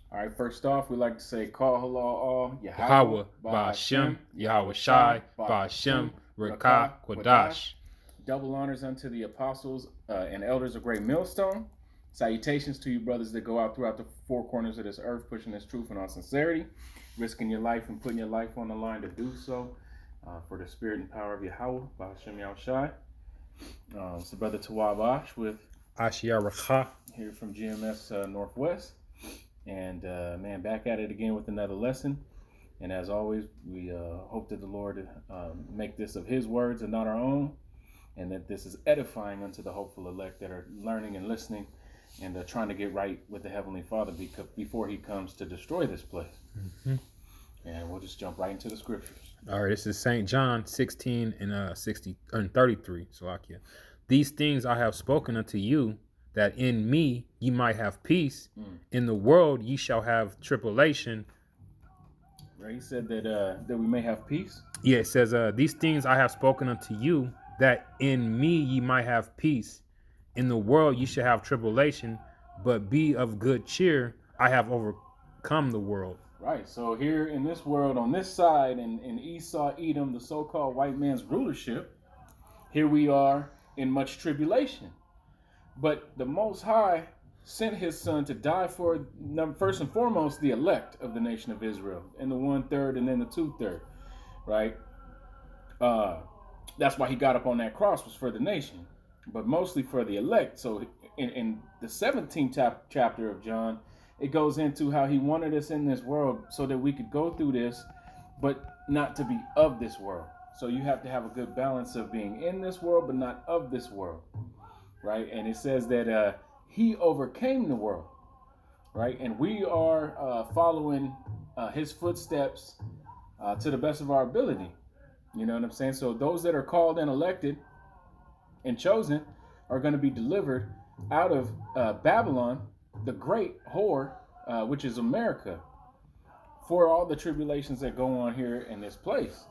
All right, first off, we like to say, Call Halal All, Yahweh, Yahweh, Ba'ashem, Ba'ashem, Yahweh Yahweh Shai, Shai, Ba'ashem, Ba'ashem, Rakah, Rekah, Quadash. Quadash. Double honors unto the apostles and elders of Great Millstone. Salutations to you brothers that go out throughout the four corners of this earth, pushing this truth in all sincerity, risking your life and putting your life on the line to do so for the spirit and power of Yahweh, Ba'ashem, Yahweh Shai. It's the brother Tawab Ash with Ashia Rekah. here from GMS Northwest. And man, back at it again with another lesson. And as always, we hope that the Lord make this of His words and not our own, and that this is edifying unto the hopeful elect that are learning and listening and trying to get right with the Heavenly Father before He comes to destroy this place. Mm-hmm. And we'll just jump right into the scriptures. All right, this is St. John 16 and 60 and 33. Salakia. These things I have spoken unto you, that in me ye might have peace. In the world ye shall have tribulation. Right? He said that we may have peace. Yeah, it says, these things I have spoken unto you, that in me ye might have peace. In the world ye shall have tribulation, but be of good cheer. I have overcome the world. Right. So here in this world, on this side, in Esau, Edom, the so-called white man's rulership, here we are in much tribulation. But the Most High sent His Son to die for, first and foremost, the elect of the nation of Israel, and the 1/3 and then the 2/3, right? That's why He got up on that cross, was for the nation, but mostly for the elect. So in the 17th chapter of John, it goes into how He wanted us in this world so that we could go through this, but not to be of this world. So you have to have a good balance of being in this world, but not of this world. Right, and it says that He overcame the world, right, and we are following His footsteps to the best of our ability. You know what I'm saying? So those that are called and elected and chosen are going to be delivered out of Babylon, the great whore, which is America, for all the tribulations that go on here in this place,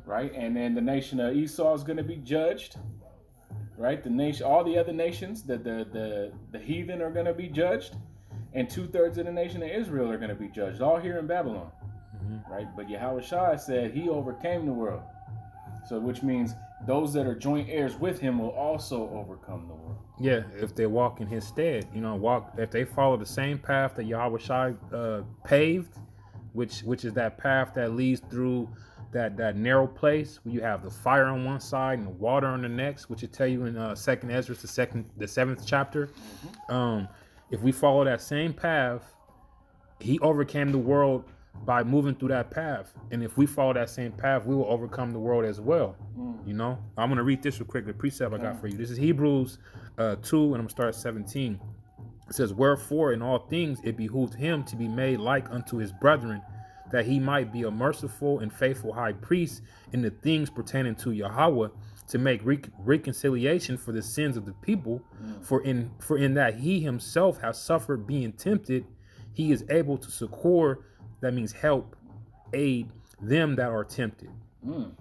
right? And then the nation of Esau is going to be judged. Right, the nation, all the other nations, the heathen are going to be judged, and 2/3 of the nation of Israel are going to be judged, all here in Babylon. Right, but Yahweh Shai said He overcame the world, so which means those that are joint heirs with Him will also overcome the world. Yeah, if they walk in His stead, if they follow the same path that Yahweh Shai paved, which is that path that leads through that narrow place where you have the fire on one side and the water on the next, which will tell you in Second Ezra, the 7th chapter. If we follow that same path, He overcame the world by moving through that path, and if we follow that same path, we will overcome the world as well. I'm going to read this real quick. The precept I got for you. This is Hebrews 2, and I'm going to start at 17. It says, "Wherefore in all things it behooved Him to be made like unto His brethren, that He might be a merciful and faithful high priest in the things pertaining to Yahweh, to make reconciliation for the sins of the people. For in that He Himself has suffered being tempted, He is able to succor," that means help, aid them that are tempted. Go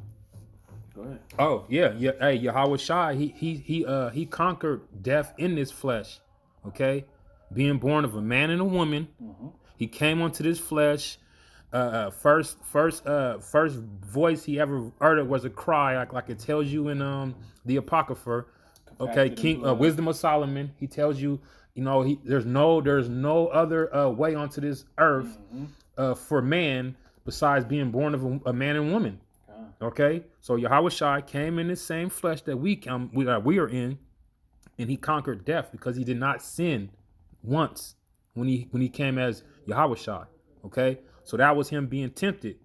ahead. Oh yeah. Hey, Yahweh Shai, he conquered death in this flesh. Okay, being born of a man and a woman, He came onto this flesh. First voice He ever uttered was a cry, like it tells you in the Apocrypha. Okay, Wisdom of Solomon. He tells you, there's no other way onto this earth for man besides being born of a man and woman. Okay, so Yahweh Shai came in the same flesh that we are in, and He conquered death because He did not sin once when he came as Yahweh Shai. Okay. So that was Him being tempted.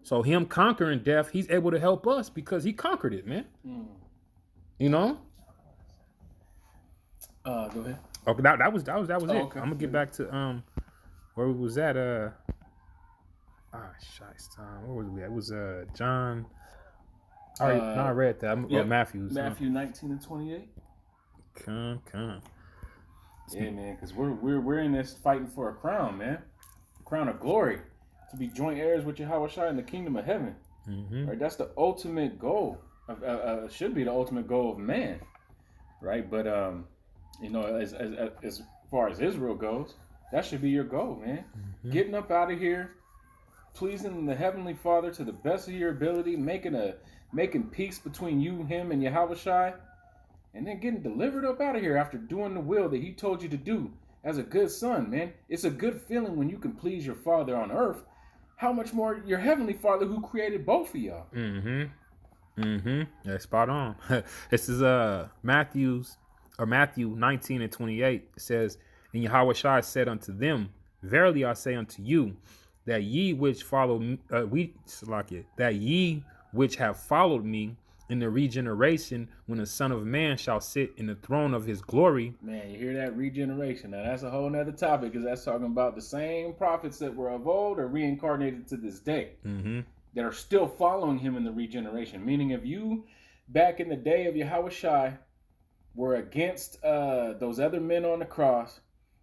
So Him conquering death, He's able to help us because He conquered it, man. Go ahead. Okay, that was it. Okay. I'm gonna get back to where we was at. Where was we at? It was John. I read that. Matthew 19 and 28. Come. Yeah, man, because we're in this fighting for a crown, man, a crown of glory, to be joint heirs with Yahweh Shai in the kingdom of heaven. Right, that's the ultimate goal. Should be the ultimate goal of man, right? But as far as Israel goes, That should be your goal, man. Mm-hmm. Getting up out of here, pleasing the Heavenly Father to the best of your ability, making peace between you, him, and Yahushua, and then getting delivered up out of here after doing the will that he told you to do as a good son, man. It's a good feeling when you can please your Father on earth. How much more your Heavenly Father who created both of y'all? Yeah, spot on. This is Matthew 19:28. It says, and Yahushua said unto them, verily I say unto you, that ye which have followed me in the regeneration, when the Son of Man shall sit in the throne of his glory. Man, you hear that regeneration? Now that's a whole nother topic, because that's talking about the same prophets that were of old are reincarnated to this day, that are still following him in the regeneration. Meaning, if you back in the day of Yahushua were against those other men on the cross,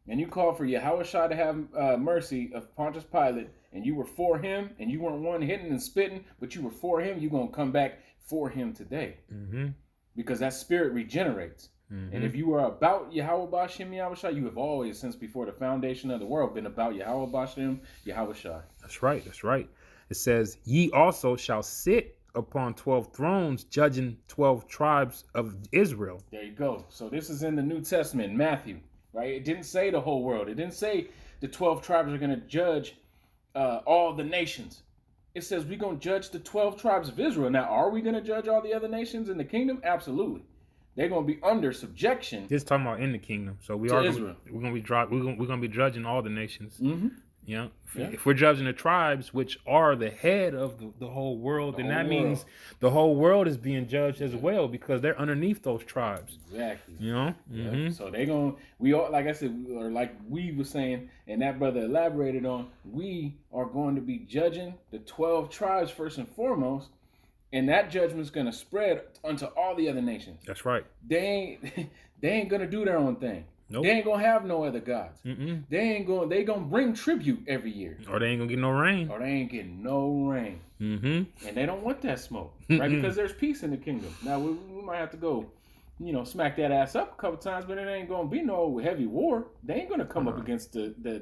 and you called for Yahushua to have mercy of Pontius Pilate, and you were for him, and you weren't one hitting and spitting, but you were for him, you're going to come back for him today. Because that spirit regenerates. And if you are about Yahweh Bashem Yahushua, you have always, since before the foundation of the world, been about Yahweh Bashem Yahushua. That's right. It says, ye also shall sit upon 12 thrones, judging 12 tribes of Israel. There you go. So this is in the New Testament, Matthew, right? It didn't say the whole world. It didn't say the 12 tribes are going to judge all the nations. It says we're going to judge the 12 tribes of Israel. Now, are we going to judge all the other nations in the kingdom? Absolutely. They're going to be under subjection. This talking about in the kingdom. So we're going to be judging all the nations. You know, if we're judging the tribes, which are the head of the whole world, then that means the whole world is being judged as well, because they're underneath those tribes. Exactly. You know? So they're going to, we all, like I said, or like we were saying, and that brother elaborated on, we are going to be judging the 12 tribes first and foremost, and that judgment's going to spread unto all the other nations. That's right. They ain't going to do their own thing. Nope. They ain't gonna have no other gods. They gonna bring tribute every year. Or they ain't gonna get no rain. Or they ain't getting no rain. And they don't want that smoke, right? Because there's peace in the kingdom. Now we might have to go, smack that ass up a couple times, but it ain't gonna be no heavy war. They ain't gonna come up against the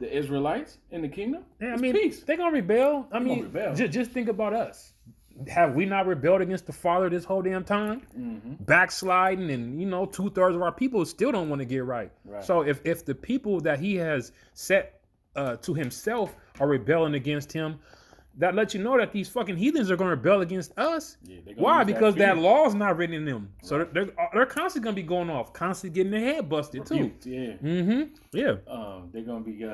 Israelites in the kingdom. Yeah, it's peace. They're gonna rebel. Just think about us. Have we not rebelled against the Father this whole damn time? Backsliding, and 2/3 of our people still don't want to get right. So if the people that he has set to himself are rebelling against him, that lets you know that these fucking heathens are going to rebel against us. Why? Because that law's not written in them. So they're constantly going to be going off, constantly getting their head busted too. They're going to be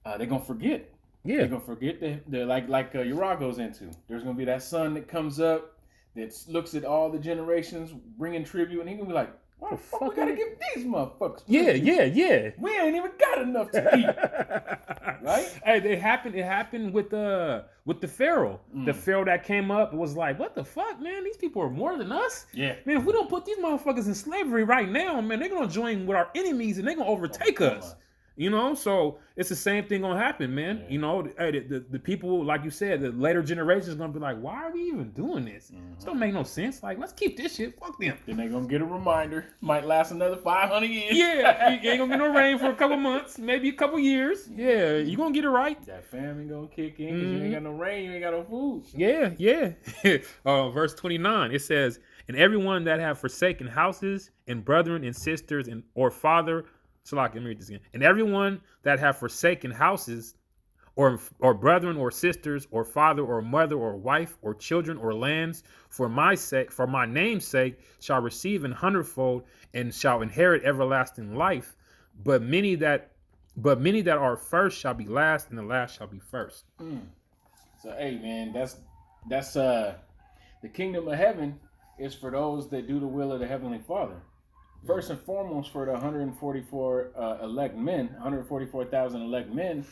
they're going to forget. Yeah, they're gonna forget that like Uriah goes into. There's gonna be that son that comes up that looks at all the generations bringing tribute, and he's gonna be like, "Why the fuck we gotta give these motherfuckers tribute? Yeah. We ain't even got enough to eat, right?" Hey, it happened with the Pharaoh. The Pharaoh that came up was like, "What the fuck, man? These people are more than us. Yeah, man. If we don't put these motherfuckers in slavery right now, man, they're gonna join with our enemies and they're gonna overtake us." So it's the same thing gonna happen, man. The people, like you said, the later generations gonna be like, why are we even doing this? This don't make no sense. Like, let's keep this shit. Fuck them. Then they gonna get a reminder. Might last another 500 years. Yeah, you ain't gonna get no rain for a couple months, maybe a couple years. Yeah, you gonna get it right. That famine gonna kick in because you ain't got no rain, you ain't got no food. Yeah. Verse 29, it says, and everyone that have forsaken houses and brethren and sisters and or father. So let me read this again. And everyone that have forsaken houses, or brethren, or sisters, or father, or mother, or wife, or children, or lands, for my name's sake, shall receive an hundredfold, and shall inherit everlasting life. But many that are first shall be last, and the last shall be first. So hey, man, that's the kingdom of heaven is for those that do the will of the Heavenly Father. First and foremost, for the 144 elect men, 144,000 elect men,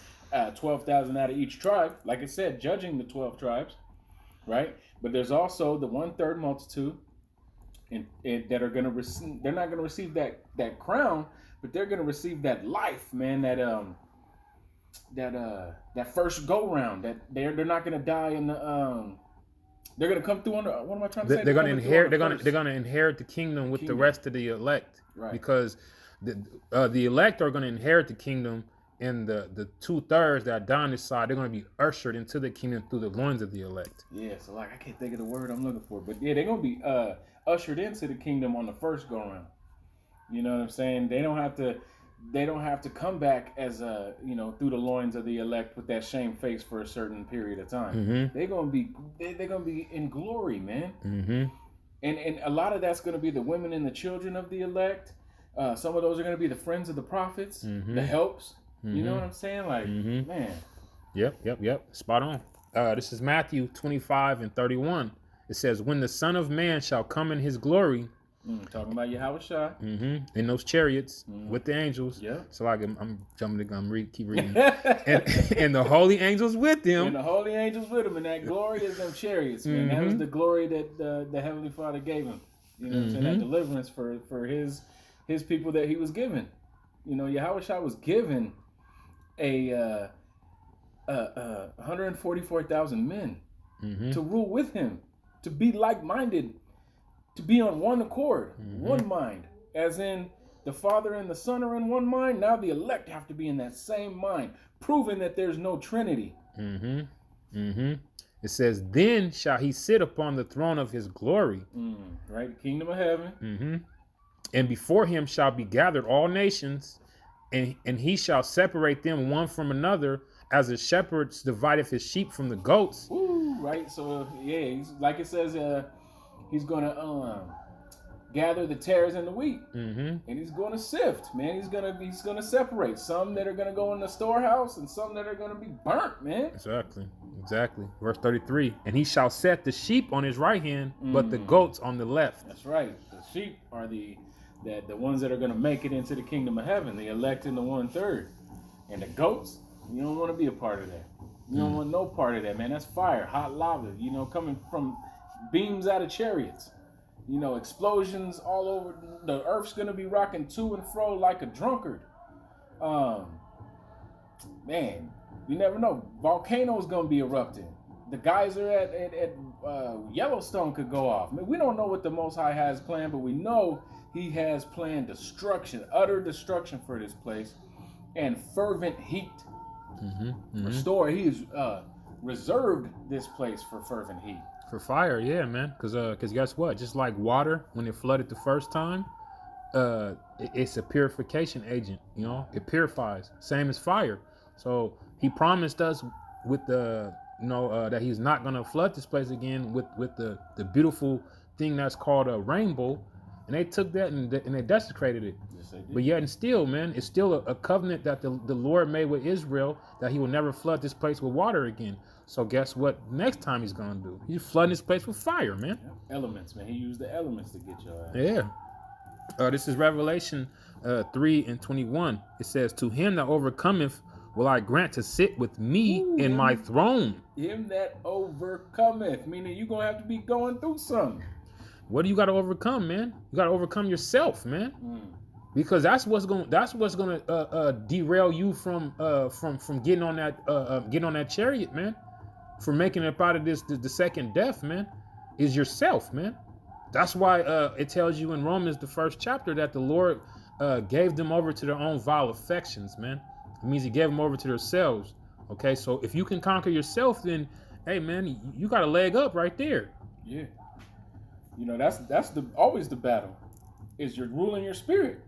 12,000 out of each tribe. Like I said, judging the 12 tribes, right? But there's also the 1/3 multitude, that are going to receive. They're not going to receive that crown, but they're going to receive that life, man. That first go round. That they're not going to die in the They're gonna come through on the. What am I trying to say? They're gonna inherit. They're gonna inherit the kingdom with the rest of the elect, right? Because The elect are going to inherit the kingdom, and the 2/3 that are down this side, they're going to be ushered into the kingdom through the loins of the elect. Yeah, so like I can't think of the word I'm looking for, but yeah, they're gonna be ushered into the kingdom on the first go round. You know what I'm saying? They don't have to come back as through the loins of the elect with that shame face for a certain period of time. Mm-hmm. They're gonna be in glory, man. Mm-hmm. And a lot of that's gonna be the women and the children of the elect. Some of those are gonna be the friends of the prophets, the helps. You know what I'm saying? Like, man. Yep. Spot on. This is Matthew 25:31. It says, "When the Son of Man shall come in his glory." Talking about Yahweh Shai. In those chariots with the angels. Yeah. So like I'm jumping the gun, keep reading. and the holy angels with him. And the holy angels with him. And that glory is them chariots, man. That was the glory that the Heavenly Father gave him. You know what I'm saying? That deliverance for his people that he was given. You know, Yahweh Shai was given a 144,000 men to rule with him, to be like-minded, to be on one accord, one mind. As in, the Father and the Son are in one mind. Now the elect have to be in that same mind, proving that there's no Trinity. It says, "Then shall he sit upon the throne of his glory." Right, the kingdom of heaven. "And before him shall be gathered all nations, and he shall separate them one from another, as a shepherd divideth his sheep from the goats." Ooh, right. So yeah, he's, like it says, he's gonna gather the tares and the wheat, and he's gonna sift, man. He's gonna separate some that are gonna go in the storehouse and some that are gonna be burnt, man. Exactly. Verse 33. "And he shall set the sheep on his right hand, but the goats on the left." That's right. The sheep are the ones that are gonna make it into the kingdom of heaven, the elect in the 1/3, and the goats. You don't want to be a part of that. You don't want no part of that, man. That's fire, hot lava, coming from beams out of chariots. Explosions all over. The earth's going to be rocking to and fro like a drunkard. Man, you never know. Volcanoes going to be erupting. The geyser at Yellowstone could go off. I mean, we don't know what the Most High has planned, but we know he has planned destruction, utter destruction for this place, and fervent heat. Restore. He has reserved this place for fervent heat. For fire, yeah, man. Because guess what? Just like water, when it flooded the first time, it's a purification agent. It purifies. Same as fire. So he promised us with that he's not going to flood this place again with the beautiful thing that's called a rainbow. And they took that and they desecrated it. Yes, they did. But yet and still, man, it's still a covenant that the Lord made with Israel, that he will never flood this place with water again. So guess what next time he's going to do? He's flooding this place with fire, man. Elements, man. He used the elements to get your ass. Yeah. This is Revelation 3:21. It says, "To him that overcometh will I grant to sit with me in my throne." Him that overcometh, meaning you're going to have to be going through something. What do you got to overcome, man? You got to overcome yourself, man. Because that's what's going to derail you from getting on that chariot, man. From making it up out of the second death, man, is yourself, man. That's why it tells you in Romans, the 1st chapter, that the Lord gave them over to their own vile affections, man. It means he gave them over to themselves. Okay, so if you can conquer yourself, then hey, man, you got a leg up right there. Yeah. That's always the battle, is you're ruling your spirit,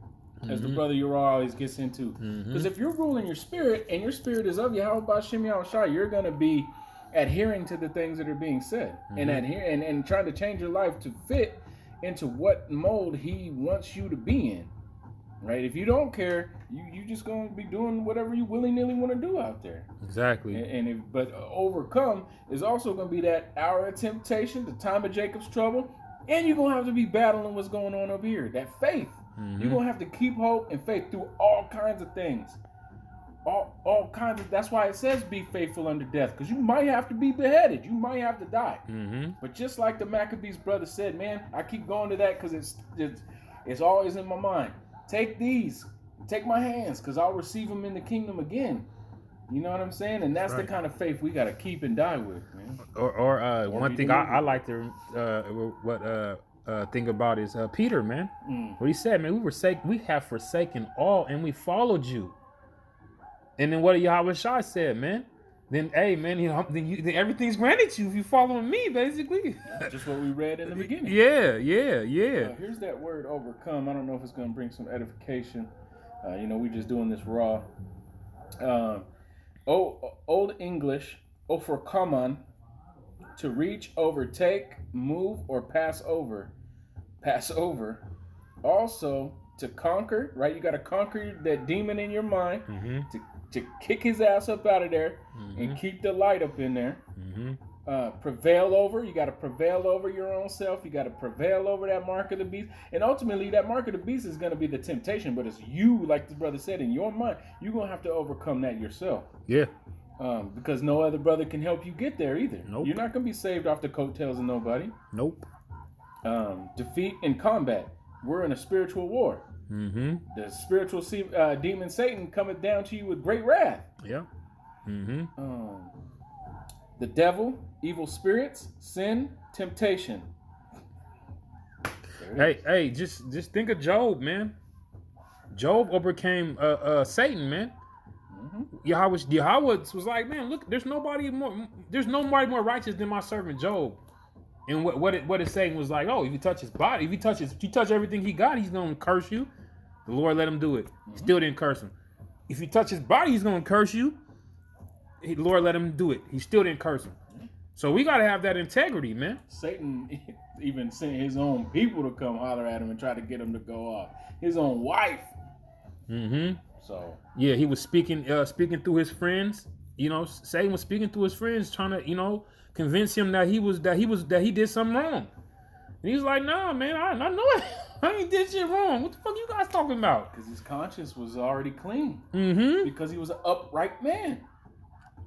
as the brother Uriah always gets into. Because if you're ruling your spirit and your spirit is of Yahweh B'Shem Yahushua, you're going to be adhering to the things that are being said and trying to change your life to fit into what mold he wants you to be in. Right? If you don't care, you just going to be doing whatever you willy-nilly want to do out there. Exactly. But overcome is also going to be that hour of temptation, the time of Jacob's trouble. And you're going to have to be battling what's going on over here. That faith. You're going to have to keep hope and faith through all kinds of things. All kinds of... That's why it says be faithful unto death. Because you might have to be beheaded. You might have to die. But just like the Maccabees brother said, man, I keep going to that because it's always in my mind. Take these. Take my hands because I'll receive them in the kingdom again. You know what I'm saying? And that's the kind of faith we got to keep and die with, man. Or one thing I like to what think about is Peter, man. What he said, man, we have forsaken all and we followed you. And then what Yahweh Shai said, man. Then, hey, man, then everything's granted you if you following me, basically. That's just what we read in the beginning. Yeah. Here's that word overcome. I don't know if it's going to bring some edification. We just doing this raw. Old English, overkommen, to reach, overtake, move, or pass over. Pass over. Also, to conquer, right? You got to conquer that demon in your mind, to kick his ass up out of there and keep the light up in there. Prevail over. You got to prevail over your own self. You got to prevail over that mark of the beast. And ultimately, that mark of the beast is going to be the temptation, but it's you, like the brother said, in your mind. You're going to have to overcome that yourself. Yeah. Because no other brother can help you get there either. Nope. You're not going to be saved off the coattails of nobody. Nope. Defeat in combat. We're in a spiritual war. The spiritual demon Satan cometh down to you with great wrath. Yeah. The devil, evil spirits, sin, temptation. Hey, just think of Job, man. Job overcame Satan, man. Yahweh was like, man, look, there's nobody more righteous than my servant Job. And what it's saying was like, oh, if you touch his body, if you touch everything he got, he's gonna curse you. The Lord let him do it. He still didn't curse him. If you touch his body, he's gonna curse you. The Lord let him do it. He still didn't curse him. So we gotta have that integrity, man. Satan even sent his own people to come holler at him and try to get him to go off. His own wife. So yeah, he was speaking through his friends. Satan was speaking through his friends, trying to convince him that he did something wrong. And he's like, nah, man, I know it. I ain't did shit wrong. What the fuck you guys talking about? Because his conscience was already clean. Because he was an upright man.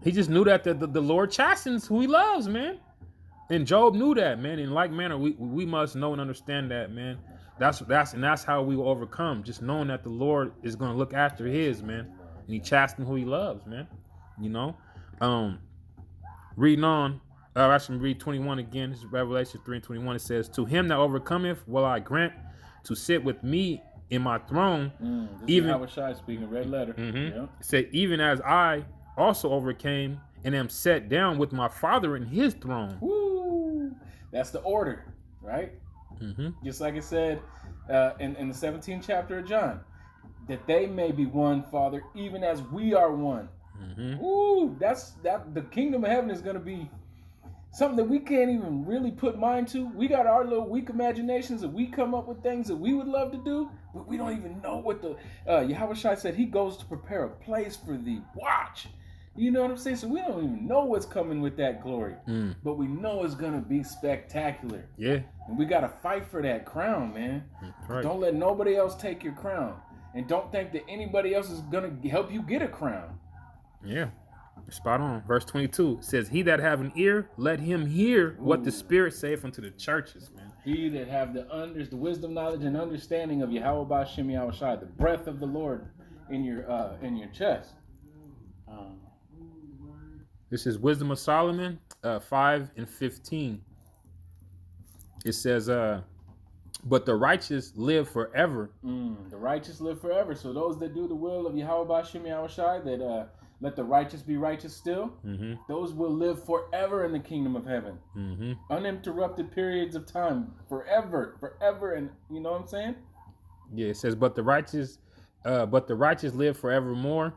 He just knew that the Lord chastens who he loves, man. And Job knew that, man. In like manner, we must know and understand that, man. That's how we will overcome. Just knowing that the Lord is going to look after his, man. And he chastens who he loves, man. Reading on. Actually, read 21 again. This is Revelation 3:21. It says, to him that overcometh will I grant to sit with me in my throne. Even Howard Shai speaking, red letter. It said, even as I also overcame and am set down with my Father in his throne. Woo! That's the order, right? Just like it said in the 17th chapter of John, that they may be one, Father, even as we are one. Ooh, the kingdom of heaven is going to be something that we can't even really put mind to. We got our little weak imaginations and we come up with things that we would love to do, but we don't even know what the Yahweh Shai said he goes to prepare a place for thee. Watch. You know what I'm saying? So we don't even know what's coming with that glory, but we know it's going to be spectacular. Yeah. And we got to fight for that crown, man. Right. Don't let nobody else take your crown. And don't think that anybody else is going to help you get a crown. Yeah. Spot on. Verse 22 says, he that have an ear, let him hear what the Spirit saith unto the churches, man. He that have the wisdom, knowledge, and understanding of Yahweh B'Shem Yahweh Shai, the breath of the Lord in your chest. This is Wisdom of Solomon 5:15. It says, but the righteous live forever. The righteous live forever. So those that do the will of Yahweh B'Shem Yahweh Shai, that let the righteous be righteous still, those will live forever in the kingdom of heaven. Uninterrupted periods of time, forever, and you know what I'm saying? Yeah, it says, but the righteous live forevermore.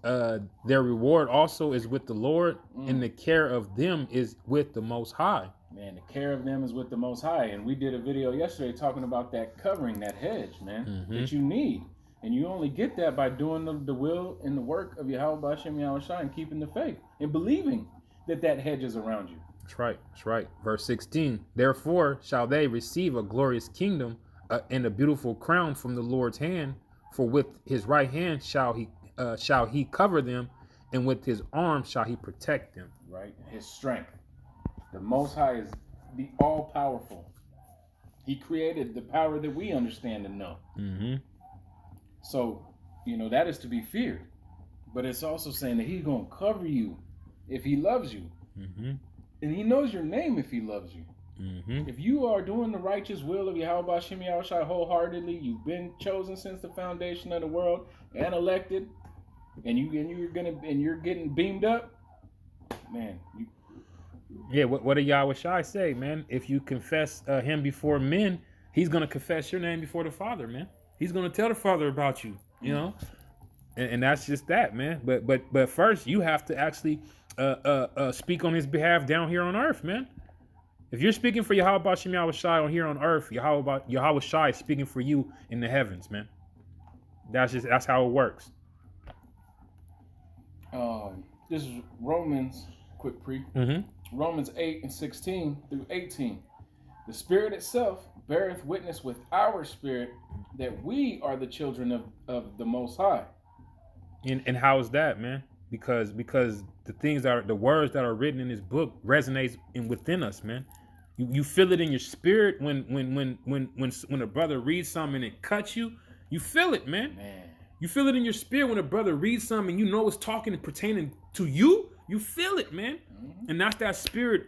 Their reward also is with the Lord, and the care of them is with the Most High. Man, the care of them is with the Most High. And we did a video yesterday talking about that covering, that hedge, man, that you need. And you only get that by doing the will and the work of Yahweh B'Shem Yahweh Shai and keeping the faith and believing that hedge is around you. That's right. Verse 16, therefore shall they receive a glorious kingdom and a beautiful crown from the Lord's hand, for with his right hand shall he cover them, and with his arm shall he protect them. Right? His strength. The Most High is the all-powerful. He created the power that we understand and know. So, that is to be feared. But it's also saying that he's going to cover you if he loves you. And he knows your name if he loves you. Mm-hmm. If you are doing the righteous will of Yahweh Hashem Yahushai wholeheartedly, you've been chosen since the foundation of the world and elected, and you're getting beamed up, man. Yeah, what did Yahweh Shai say, man? If you confess him before men, he's gonna confess your name before the Father, man. He's gonna tell the Father about you, you know, and that's just that, man. But first, you have to actually speak on his behalf down here on earth, man. If you're speaking for Yahweh Bashem Yahweh Shai on here on earth, Yahweh Shai is speaking for you in the heavens, man. That's how it works. This is Romans, quick pre. Mm-hmm. Romans 8:16 through 18. The Spirit itself beareth witness with our spirit that we are the children of the Most High. And how is that, man? Because the words that are written in this book resonates within us, man. You feel it in your spirit when a brother reads something and it cuts you. You feel it, man. You feel it in your spirit when a brother reads something and you know it's talking and pertaining to you. You feel it, man. Mm-hmm. And that's that spirit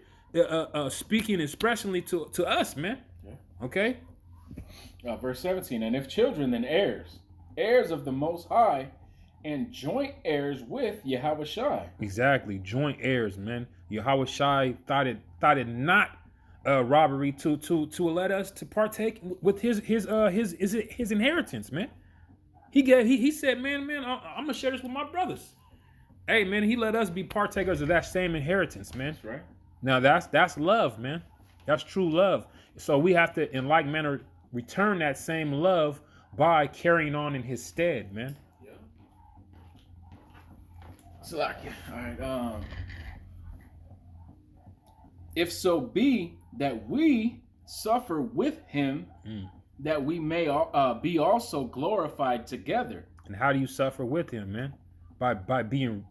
speaking expressly to us, man. Yeah. Okay? Verse 17, and if children, then heirs, heirs of the Most High, and joint heirs with Yahweh Shai. Exactly, joint heirs, man. Yahweh Shai thought it not robbery to let us to partake with his inheritance, man. He said, man, I'm gonna share this with my brothers. Hey, man, he let us be partakers of that same inheritance, man. That's right. Now that's love, man. That's true love. So we have to, in like manner, return that same love by carrying on in his stead, man. Yeah. Salakia. All right. If so be that we suffer with him, that we may be also glorified together. And how do you suffer with him, man? By being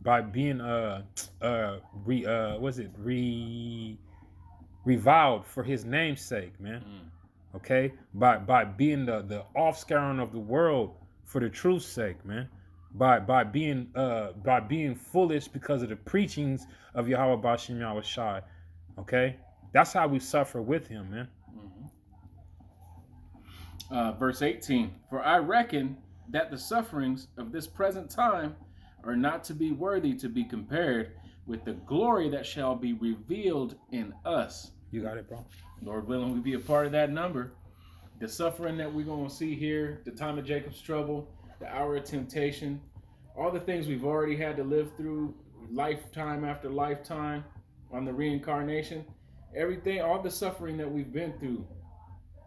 reviled for his name's sake, man. Okay? By being the offscouring of the world for the truth's sake, man. By being foolish because of the preachings of Yahweh Bashem Yahweh Shai. Okay? That's how we suffer with him, man. Verse 18, for I reckon that the sufferings of this present time are not to be worthy to be compared with the glory that shall be revealed in us. You got it, bro. Lord willing, we be a part of that number. The suffering that we're going to see here, the time of Jacob's trouble, the hour of temptation, all the things we've already had to live through, lifetime after lifetime, on the reincarnation, everything, all the suffering that we've been through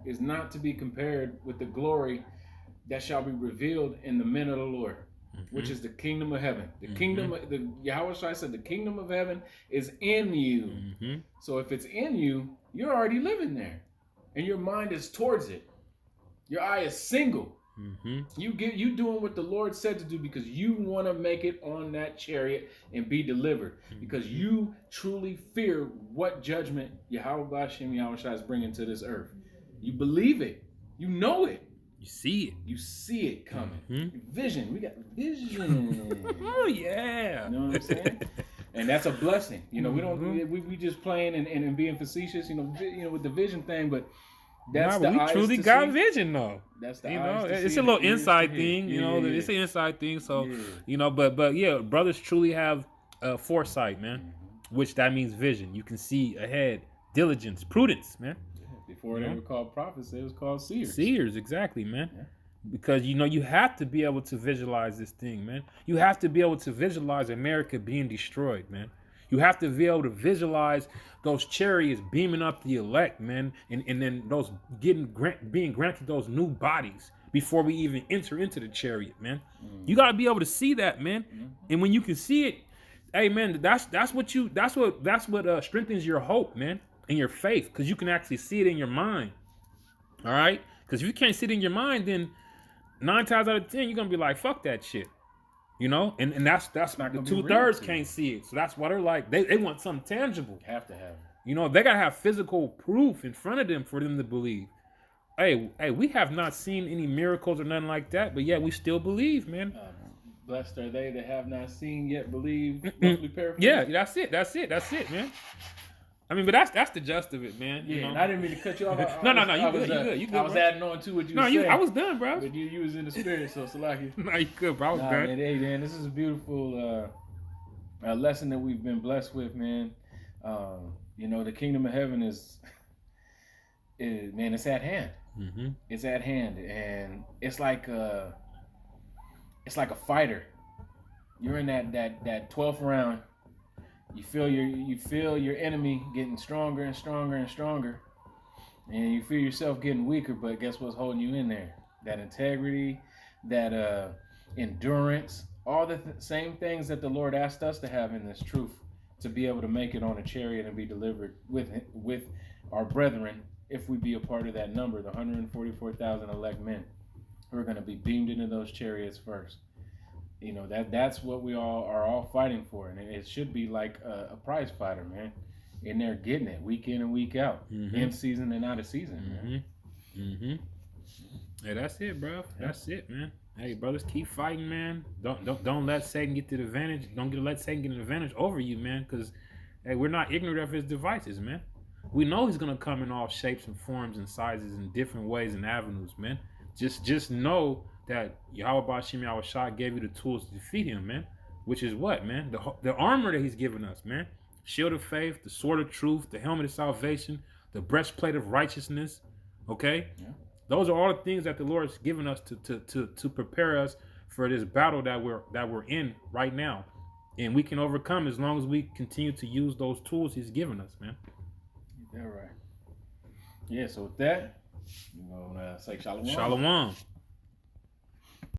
is not to be compared with the glory that shall be revealed in the men of the Lord, which is the kingdom of heaven. The kingdom, the Yahweh Shai said, the kingdom of heaven is in you. So if it's in you, you're already living there, and your mind is towards it. Your eye is single. You doing what the Lord said to do because you want to make it on that chariot and be delivered, because you truly fear what judgment Yahweh Bashem Yahweh Shai is bringing to this earth. You believe it. You know it. You see it. You see it coming. Vision. We got vision. Oh yeah. You know what I'm saying? And that's a blessing. You know, we don't we just playing and being facetious. You know, with the vision thing, but that's the we eyes truly to got see. vision though. That's the you eyes know, to it's see, a little the ears inside to thing. hear. You know, it's an inside thing. So you know, but yeah, brothers truly have foresight, man. Which that means vision. You can see ahead. Diligence, prudence, man. Before they were called prophets, it was called seers. Seers, exactly, man. Yeah. Because, you know, you have to be able to visualize this thing, man. You have to be able to visualize America being destroyed, man. You have to be able to visualize those chariots beaming up the elect, man, and then those being granted those new bodies before we even enter into the chariot, man. You got to be able to see that, man. And when you can see it, hey, man, that's what strengthens your hope, man. In your faith, because you can actually see it in your mind. All right? Because if you can't see it in your mind, then 9 times out of 10, you're gonna be like, fuck that shit. You know? And that's not the 2/3 can't see it. So that's why they're like, they want something tangible. Have to have it. You know, they gotta have physical proof in front of them for them to believe. Hey, we have not seen any miracles or nothing like that, but yet we still believe, man. Blessed are they that have not seen yet believe. Roughly paraphrase. Yeah, that's it, man. I mean, but that's the gist of it, man. Yeah, you know? and I didn't mean to cut you off. No, you good. You good, I was bro. adding on to what you No, were saying. I was done, bro. But you was in the spirit, so Salaki. No, you good, bro. I was done. Man, hey, man, this is a beautiful lesson that we've been blessed with, man. You know, the kingdom of heaven is man, it's at hand. Mm-hmm. It's at hand, and it's like a fighter. You're in that 12th round. You feel your enemy getting stronger and stronger and stronger, and you feel yourself getting weaker. But guess what's holding you in there? That integrity, that endurance, all the same things that the Lord asked us to have in this truth, to be able to make it on a chariot and be delivered with our brethren, if we be a part of that number, the 144,000 elect men who are going to be beamed into those chariots first. You know, that's what we all are all fighting for, and it should be like a prize fighter, man. In there getting it week in and week out, in season and out of season. Man. Hey, that's it, bro. That's it, man. Hey, brothers, keep fighting, man. Don't let Satan get the advantage. Let Satan get an advantage over you, man. Because hey, we're not ignorant of his devices, man. We know he's gonna come in all shapes and forms and sizes in different ways and avenues, man. Just know that Yahweh Bashim Yahushua gave you the tools to defeat him, man. Which is what, man? The armor that he's given us, man. Shield of faith, the sword of truth, the helmet of salvation, the breastplate of righteousness. Okay? Yeah. Those are all the things that the Lord has given us to prepare us for this battle that we're in right now. And we can overcome as long as we continue to use those tools he's given us, man. Is that right? Yeah, so with that, we're going to say shalom. Shalom.